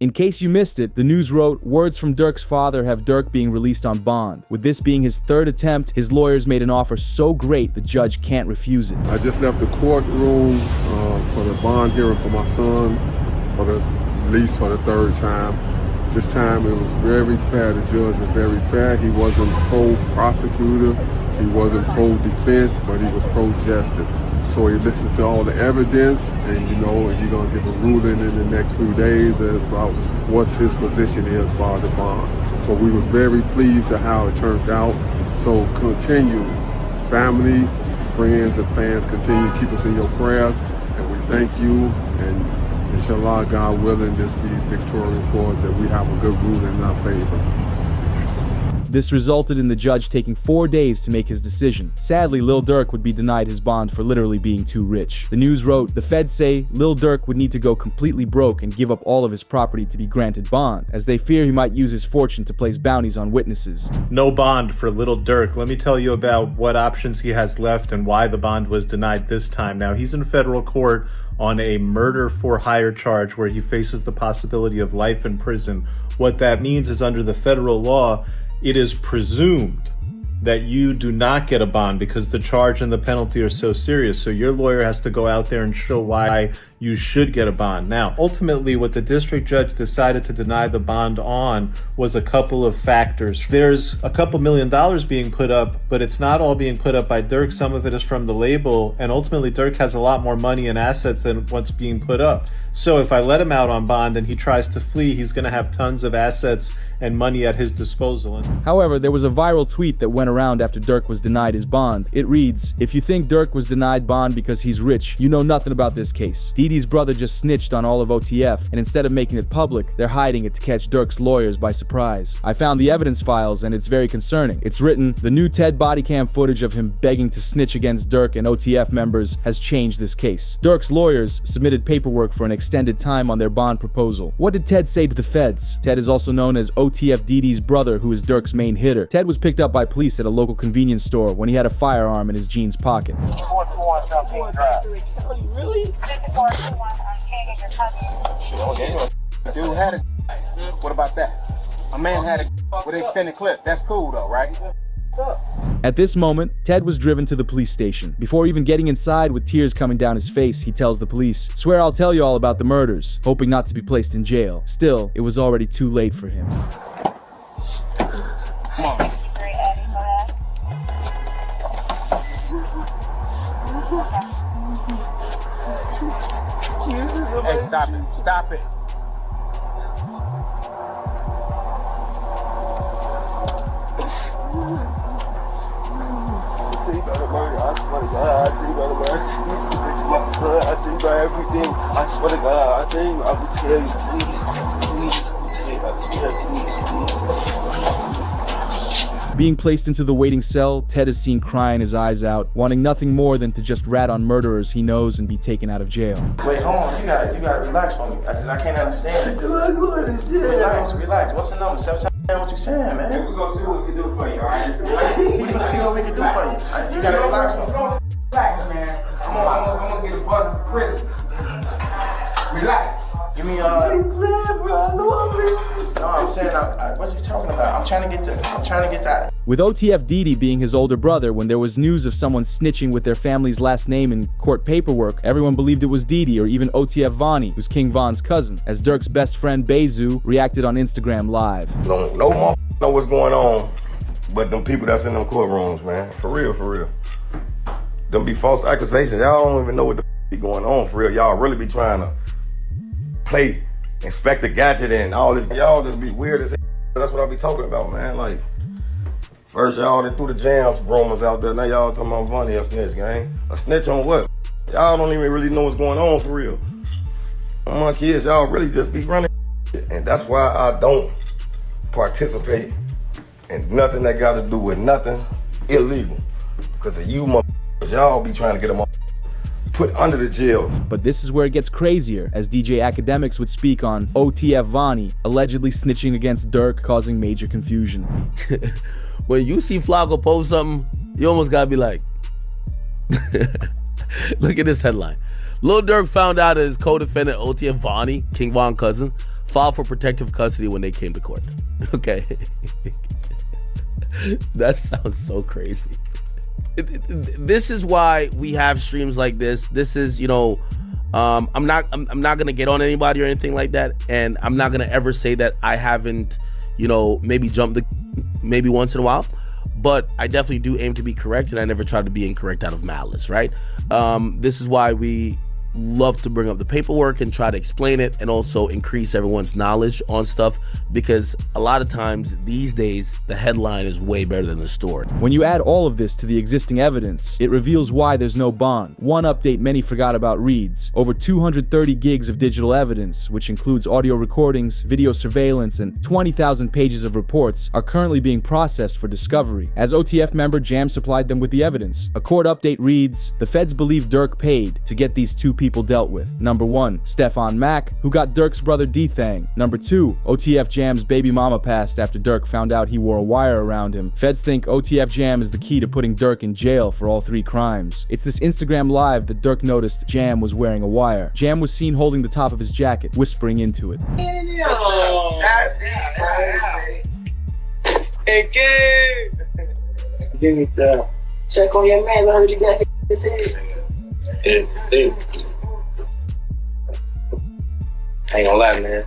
In case you missed it, the news wrote, words from Durk's father have Durk being released on bond. With this being his third attempt, his lawyers made an offer so great the judge can't refuse it. I just left the courtroom for the bond hearing for my son, at least for the third time. This time it was very fair. The judge was very fair. He wasn't pro-prosecutor, he wasn't pro-defense, but he was pro-justice. So he listened to all the evidence, and he's gonna give a ruling in the next few days about what his position is for the bond. So we were very pleased at how it turned out. So continue, family, friends, and fans, continue to keep us in your prayers, and we thank you. And inshallah, God willing, this be victorious for us, that we have a good ruling in our favor. This resulted in the judge taking 4 days to make his decision. Sadly, Lil Durk would be denied his bond for literally being too rich. The news wrote, the feds say Lil Durk would need to go completely broke and give up all of his property to be granted bond, as they fear he might use his fortune to place bounties on witnesses. No bond for Lil Durk. Let me tell you about what options he has left and why the bond was denied this time. Now, he's in federal court on a murder for hire charge where he faces the possibility of life in prison. What that means is, under the federal law, it is presumed that you do not get a bond because the charge and the penalty are so serious. So your lawyer has to go out there and show why you should get a bond. Now, ultimately, what the district judge decided to deny the bond on was a couple of factors. There's a couple $1 million being put up, but it's not all being put up by Durk. Some of it is from the label, and ultimately Durk has a lot more money and assets than what's being put up. So if I let him out on bond and he tries to flee, he's going to have tons of assets and money at his disposal. However, there was a viral tweet that went around after Durk was denied his bond. It reads, if you think Durk was denied bond because he's rich, you know nothing about this case. Didi's brother just snitched on all of OTF, and instead of making it public, they're hiding it to catch Durk's lawyers by surprise. I found the evidence files, and it's very concerning. It's written, the new Ted body cam footage of him begging to snitch against Durk and OTF members has changed this case. Durk's lawyers submitted paperwork for an extended time on their bond proposal. What did Ted say to the feds? Ted is also known as OTF Didi's brother, who is Durk's main hitter. Ted was picked up by police at a local convenience store when he had a firearm in his jeans pocket. Really? Dude had a. What about that? A man had a with an extended clip. That's cool though, right? At this moment, Ted was driven to the police station. Before even getting inside, with tears coming down his face, he tells the police, "Swear I'll tell you all about the murders," hoping not to be placed in jail. Still, it was already too late for him. Come on. Hey, stop it. Stop it. I swear to God, I tell you, I will tell you, please, I swear, please. Being placed into the waiting cell, Ted is seen crying his eyes out, wanting nothing more than to just rat on murderers he knows and be taken out of jail. Wait, hold on, you gotta relax for me, because I can't understand it. Relax. What's the number? 779, what you saying, man? We're gonna see what we can do for you, alright? We're gonna see what we can do for you. You gotta relax for me. Relax, man. I'm gonna get a bus to prison. Relax. Give me No, I'm saying, what are you talking about? I'm trying to get that. With OTF Didi being his older brother, when there was news of someone snitching with their family's last name in court paperwork, everyone believed it was Didi or even OTF Vonnie, who's King Von's cousin, as Durk's best friend Bezu reacted on Instagram Live. No motherfucker know what's going on, but them people that's in them courtrooms, man. For real. Them be false accusations. Y'all don't even know what the be going on for real. Y'all really be trying to play Inspector Gadget and all this. Y'all just be weird as hell. That's what I be talking about, man. Like, first y'all done threw the jams rumors out there. Now y'all talking about Vonnie a snitch, gang. A snitch on what? Y'all don't even really know what's going on for real. On my kids, y'all really just be running. And that's why I don't participate in nothing that got to do with nothing illegal. Because of you motherfuckers, y'all be trying to get them all put under the jail. But this is where it gets crazier, as DJ Academics would speak on OTF Vonnie allegedly snitching against Durk, causing major confusion. When you see Flacco post something, you almost gotta be like, look at this headline. Lil Durk found out that his co-defendant OTF Vonnie, King Von cousin, filed for protective custody when they came to court. Okay. That sounds so crazy. This is why we have streams like this. This is, you know, I'm not gonna get on anybody or anything like that, and I'm not gonna ever say that I haven't, you know, maybe jumped maybe once in a while, but I definitely do aim to be correct, and I never try to be incorrect out of malice, right? This is why we love to bring up the paperwork and try to explain it, and also increase everyone's knowledge on stuff, because a lot of times these days the headline is way better than the story. When you add all of this to the existing evidence, it reveals why there's no bond. One update many forgot about reads: over 230 gigs of digital evidence, which includes audio recordings, video surveillance, and 20,000 pages of reports, are currently being processed for discovery. As OTF member, Jam supplied them with the evidence. A court update reads, the feds believe Durk paid to get these two people dealt with. Number 1, Stefan Mack, who got Durk's brother D-Thang. Number 2, OTF Jam's baby mama passed after Durk found out he wore a wire around him. Feds think OTF Jam is the key to putting Durk in jail for all 3 crimes. It's this Instagram live that Durk noticed Jam was wearing a wire. Jam was seen holding the top of his jacket, whispering into it. Check on your man, let him get his head. I ain't gonna lie, man.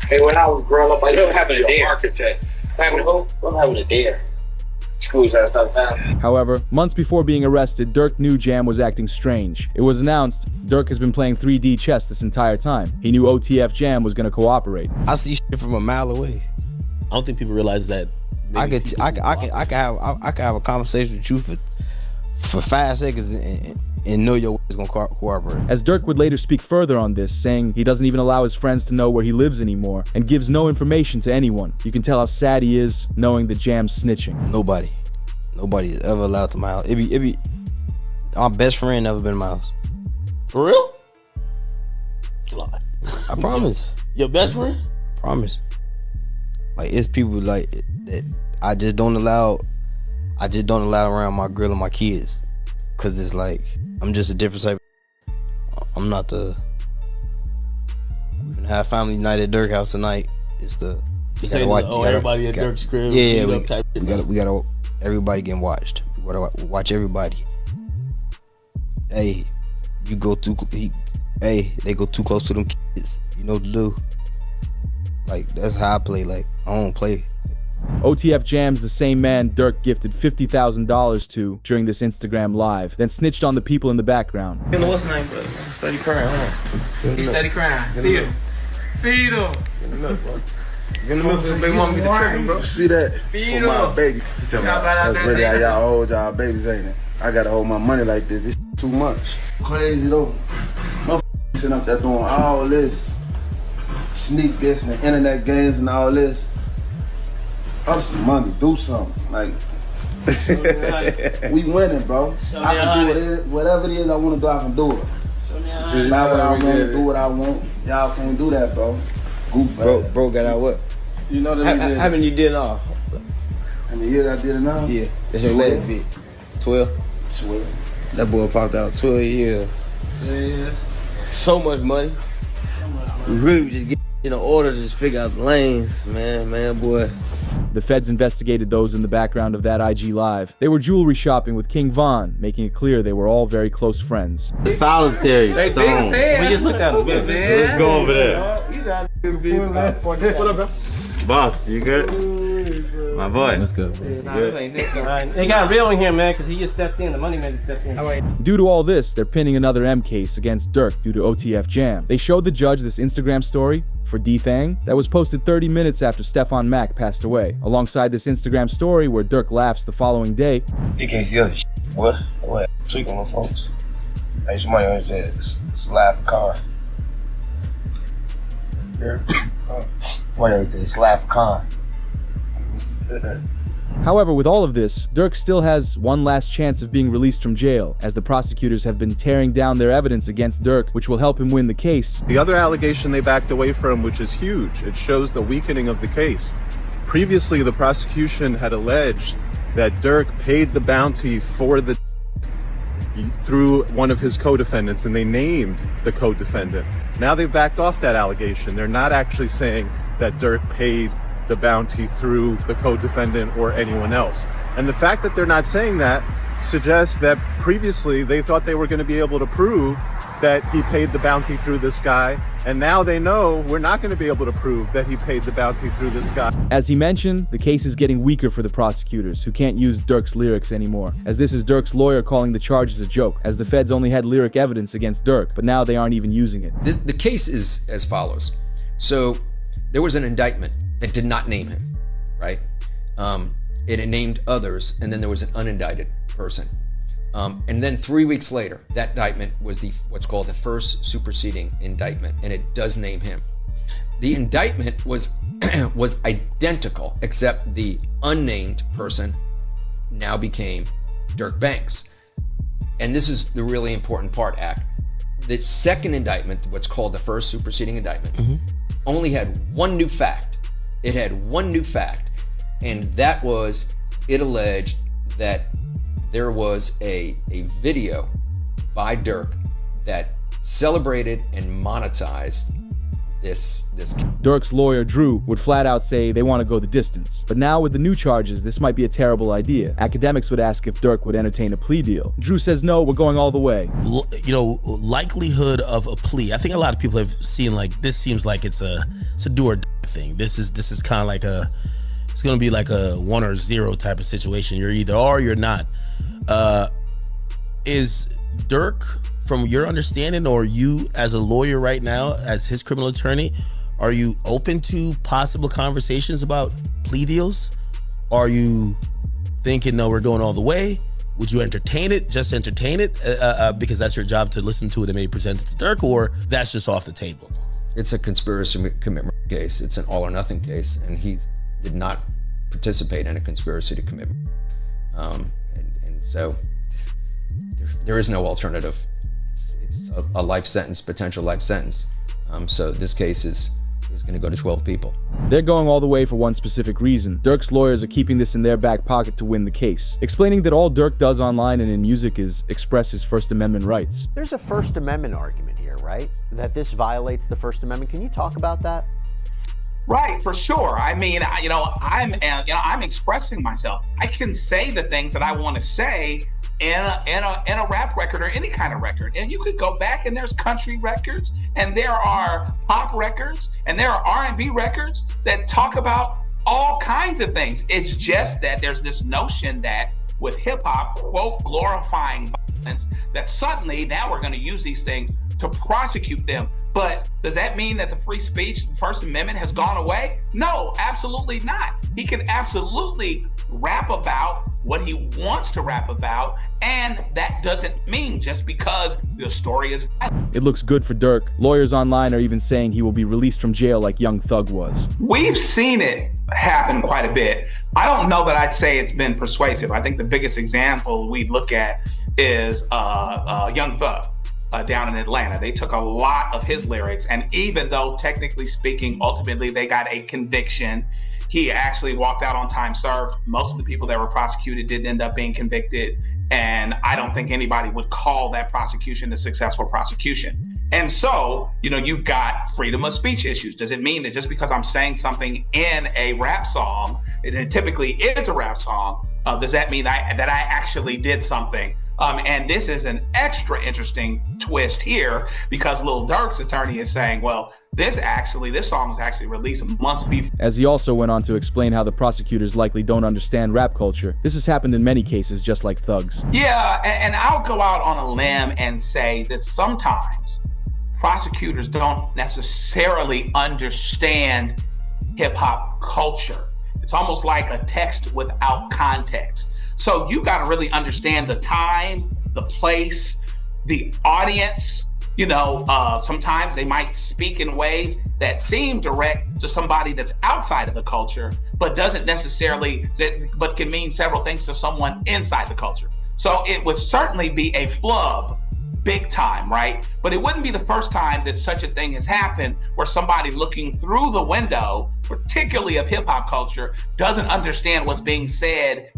Hey, when I was growing up, I don't have a dare. Architect. Having a who? I'm having a dare. Schools had stuff down. However, months before being arrested, Durk knew Jam was acting strange. It was announced Durk has been playing 3D chess this entire time. He knew OTF Jam was gonna cooperate. I see shit from a mile away. I don't think people realize that. I can have a conversation with you for 5 seconds and know your is gonna cooperate. As Durk would later speak further on this, saying he doesn't even allow his friends to know where he lives anymore and gives no information to anyone. You can tell how sad he is knowing that Jam's snitching. Nobody is ever allowed to my house. It be my best friend never been in my house. For real? I promise. Your best friend? I promise. Like, it's people like that I just don't allow around my girl and my kids. Cause it's like, I'm just a different type. I'm not the. We're gonna have family night at Durk house tonight. It's the. You gotta watch. Everybody at Durk's crib. Yeah, we gotta. Everybody getting watched. We gotta watch everybody. Hey, you go too. Hey, they go too close to them kids. You know what to do. Like, that's how I play. Like, I don't play. OTF Jam's the same man Durk gifted $50,000 to during this Instagram live, then snitched on the people in the background. You know what's name, but steady crying, huh? He steady crying. Feed him. Feed him. Get in the milk, bro. Get in the milk so big mama get the trigger, bro. See that? Feed For my him. baby. That's really how y'all hold y'all babies, ain't it? I gotta hold my money like this. It's too much. Crazy though. Motherfuckers sitting up there doing all this. Sneak this and the internet games and all this. Up some money, do something. Like, we winning, bro. I can do it. Whatever it is I want to do, I can do it. Not what I want to do what I want. Y'all can't do that, bro. Goof. Bro got out what? You know that. How many you did it all? How many years I did it now? Yeah. That's your last bit. 12? 12. That boy popped out 12 years. Yeah. So much money. We really just get in order to just figure out the lanes, man, boy. The feds investigated those in the background of that IG live. They were jewelry shopping with King Von, making it clear they were all very close friends. Solitary stone. We just looked at him. Let's go over there. You got to be. What up, bro? Boss, you good? My boy. Let's go. They got real in here, man, because he just stepped in. The money maker stepped in. Due to all this, they're pinning another M case against Durk due to OTF Jam. They showed the judge this Instagram story for D-Thang that was posted 30 minutes after Stefan Mack passed away, alongside this Instagram story where Durk laughs the following day. You can't see other shit. What? Tweaking on folks. Hey, somebody always said it's a laugh car. Somebody always said it's laugh car. However, with all of this, Durk still has one last chance of being released from jail, as the prosecutors have been tearing down their evidence against Durk, which will help him win the case. The other allegation they backed away from, which is huge, it shows the weakening of the case. Previously, the prosecution had alleged that Durk paid the bounty for the through one of his co-defendants, and they named the co-defendant. Now they've backed off that allegation. They're not actually saying that Durk paid the bounty through the co-defendant or anyone else. And the fact that they're not saying that suggests that previously they thought they were going to be able to prove that he paid the bounty through this guy, and now they know we're not going to be able to prove that he paid the bounty through this guy. As he mentioned, the case is getting weaker for the prosecutors, who can't use Durk's lyrics anymore, as this is Durk's lawyer calling the charges a joke, as the feds only had lyric evidence against Durk, but now they aren't even using it. The case is as follows. So there was an indictment that did not name him, right? It named others, and then there was an unindicted person. And then 3 weeks later, that indictment was what's called the first superseding indictment, and it does name him. The indictment was identical, except the unnamed person now became Durk Banks. And this is the really important part, Ak. The second indictment, what's called the first superseding indictment, only had one new fact. It had one new fact, and that was it alleged that there was a video by Durk that celebrated and monetized this. Durk's lawyer, Drew, would flat out say they want to go the distance. But now with the new charges, this might be a terrible idea. Academics would ask if Durk would entertain a plea deal. Drew says no, we're going all the way. Likelihood of a plea. I think a lot of people have seen this seems like it's a do or die thing. This is kind of like it's going to be like a 1 or 0 type of situation. You're either or you're not. Is Durk, from your understanding, or you as a lawyer right now, as his criminal attorney, are you open to possible conversations about plea deals? Are you thinking, no, we're going all the way? Would you entertain it, just entertain it, because that's your job to listen to it and maybe present it to Durk, or that's just off the table? It's a conspiracy commitment case. It's an all or nothing case, and he did not participate in a conspiracy to commit. And so there is no alternative. It's a life sentence, potential life sentence. So this case is going to go to 12 people. They're going all the way for one specific reason. Durk's lawyers are keeping this in their back pocket to win the case, explaining that all Durk does online and in music is express his First Amendment rights. There's a First Amendment argument here, right? That this violates the First Amendment. Can you talk about that? Right, for sure. I mean, I'm expressing myself. I can say the things that I want to say in a rap record or any kind of record. And you could go back and there's country records and there are pop records and there are R&B records that talk about all kinds of things. It's just that there's this notion that with hip hop, quote, glorifying violence, that suddenly now we're going to use these things to prosecute them. But does that mean that the free speech, First Amendment has gone away? No, absolutely not. He can absolutely rap about what he wants to rap about, and that doesn't mean just because the story is violent. It looks good for Durk. Lawyers online are even saying he will be released from jail like Young Thug was. We've seen it happen quite a bit. I don't know that I'd say it's been persuasive. I think the biggest example we look at is Young Thug. Down in Atlanta. They took a lot of his lyrics, and even though technically speaking, ultimately they got a conviction, he actually walked out on time served. Most of the people that were prosecuted didn't end up being convicted, and I don't think anybody would call that prosecution a successful prosecution. And so, you've got freedom of speech issues. Does it mean that just because I'm saying something in a rap song, it typically is a rap song, does that mean that I actually did something? And this is an extra interesting twist here because Lil Durk's attorney is saying, well, this song was actually released months before. As he also went on to explain how the prosecutors likely don't understand rap culture. This has happened in many cases, just like Thug's. Yeah, and I'll go out on a limb and say that sometimes prosecutors don't necessarily understand hip hop culture. It's almost like a text without context. So you got to really understand the time, the place, the audience. Sometimes they might speak in ways that seem direct to somebody that's outside of the culture, but doesn't necessarily, but can mean several things to someone inside the culture. So it would certainly be a flub, big time, right? But it wouldn't be the first time that such a thing has happened where somebody looking through the window, particularly of hip hop culture, doesn't understand what's being said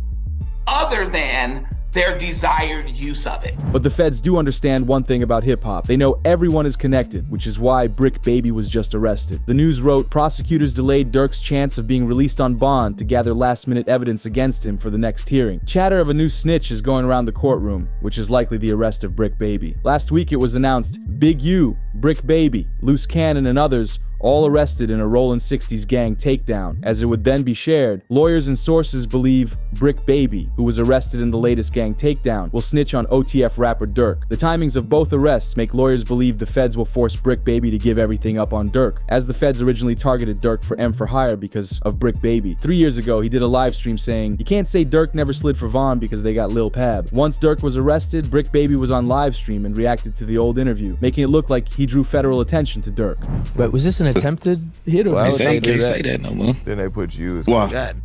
other than their desired use of it. But the feds do understand one thing about hip-hop. They know everyone is connected, which is why Brick Baby was just arrested. The news wrote, prosecutors delayed Durk's chance of being released on bond to gather last-minute evidence against him for the next hearing. Chatter of a new snitch is going around the courtroom, which is likely the arrest of Brick Baby. Last week it was announced, Big U, Brick Baby, Loose Cannon, and others all arrested in a Rollin' 60s gang takedown. As it would then be shared, lawyers and sources believe Brick Baby, who was arrested in the latest gang takedown, will snitch on OTF rapper Durk. The timings of both arrests make lawyers believe the feds will force Brick Baby to give everything up on Durk, as the feds originally targeted Durk for M for Hire because of Brick Baby. 3 years ago, he did a live stream saying, "You can't say Durk never slid for Vaughn because they got Lil Pab." Once Durk was arrested, Brick Baby was on live stream and reacted to the old interview, making it look like he drew federal attention to Durk. But was this an attempted hit or Well, they can't say that no more. Then they put you as Why? God.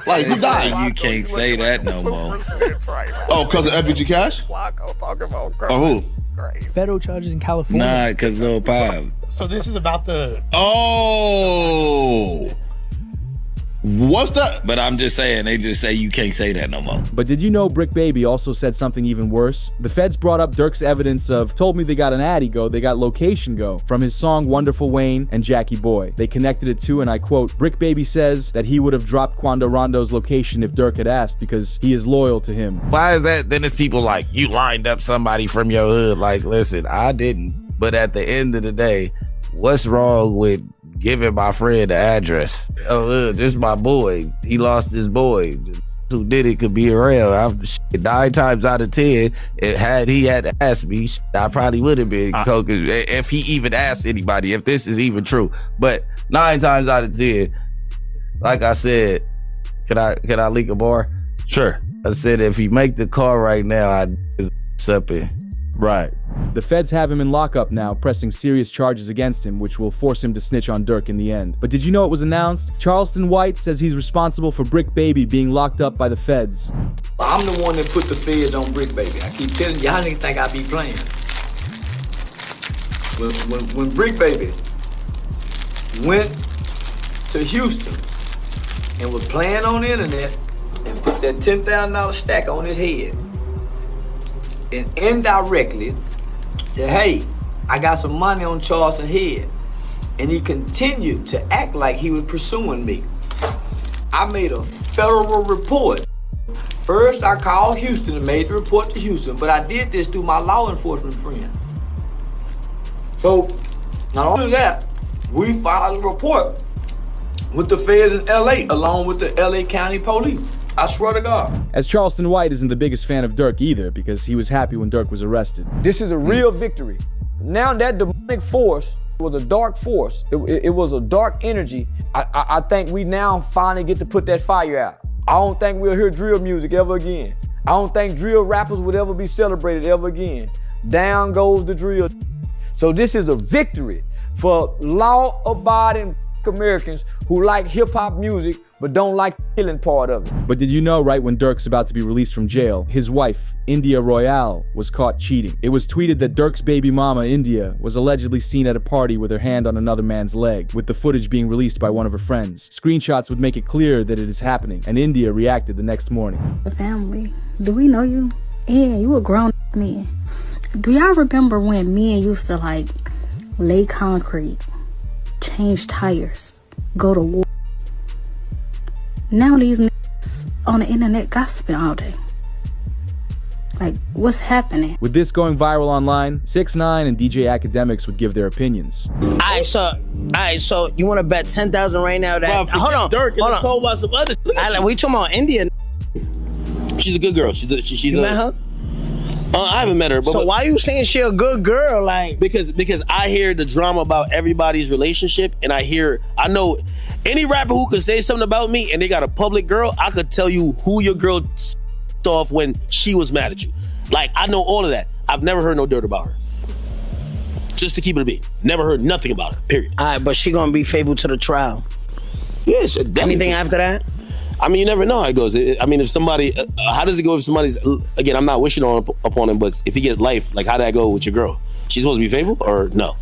Like, who died? You can't say that no more. Oh, because of FBG Cash? Oh, who? federal charges in California? Nah, because Lil Pab. So this is about the... Oh! What's that? But I'm just saying, they just say you can't say that no more. But did you know Brick Baby also said something even worse? The feds brought up Durk's evidence of "told me they got an Addy go, they got location go" from his song Wonderful Wayne and Jackie Boy. They connected it to, and I quote, Brick Baby says that he would have dropped Quando Rondo's location if Durk had asked because he is loyal to him. Why is that? Then it's people like, you lined up somebody from your hood. Like, listen, I didn't. But at the end of the day, what's wrong with giving my friend the address? Oh, this is my boy. He lost his boy. Who did it could be around. 9 times out of 10, had he had asked me, I probably would have been coke if he even asked anybody, if this is even true. But 9 times out of 10, like I said, can I leak a bar? Sure. I said if he make the call right now, I'd up it. Right. The feds have him in lockup now, pressing serious charges against him, which will force him to snitch on Durk in the end. But did you know it was announced? Charleston White says he's responsible for Brick Baby being locked up by the feds. I'm the one that put the feds on Brick Baby. I keep telling y'all niggas think I be playing. When Brick Baby went to Houston and was playing on the internet and put that $10,000 stack on his head and indirectly said, hey, I got some money on Charleston head. And he continued to act like he was pursuing me. I made a federal report. First, I called Houston and made the report to Houston, but I did this through my law enforcement friend. So, not only that, we filed a report with the feds in LA, along with the LA County Police. I swear to God. As Charleston White isn't the biggest fan of Durk either, because he was happy when Durk was arrested. This is a real victory. Now that demonic force was a dark force. It was a dark energy. I think we now finally get to put that fire out. I don't think we'll hear drill music ever again. I don't think drill rappers would ever be celebrated ever again. Down goes the drill. So this is a victory for law-abiding Americans who like hip-hop music but don't like the killing part of it. But did you know right when Durk's about to be released from jail, his wife, India Royale, was caught cheating? It was tweeted that Durk's baby mama, India, was allegedly seen at a party with her hand on another man's leg, with the footage being released by one of her friends. Screenshots would make it clear that it is happening, and India reacted the next morning. The family, do we know you? Yeah, you a grown man. Do y'all remember when men used to like lay concrete, change tires, go to war? Now these niggas on the internet gossiping all day. Like, what's happening? With this going viral online, 6ix9ine and DJ Academics would give their opinions. Alright, so you want to bet 10,000 right now that? Hold on, Durk hold on. Told about some other shit. We talking about India? She's a good girl. She's you met her? I haven't met her. But so why you saying she a good girl? Like because I hear the drama about everybody's relationship, and I know any rapper who could say something about me and they got a public girl, I could tell you who your girl off when she was mad at you. Like, I know all of that. I've never heard no dirt about her. Just to keep it a beat. Never heard nothing about her, period. All right, but she gonna be faithful to the trial. Yes. Anything after that? I mean, you never know how it goes. I mean, if somebody, how does it go if somebody's, again, I'm not wishing upon him, but if he get life, like, how did that go with your girl? She's supposed to be faithful or no?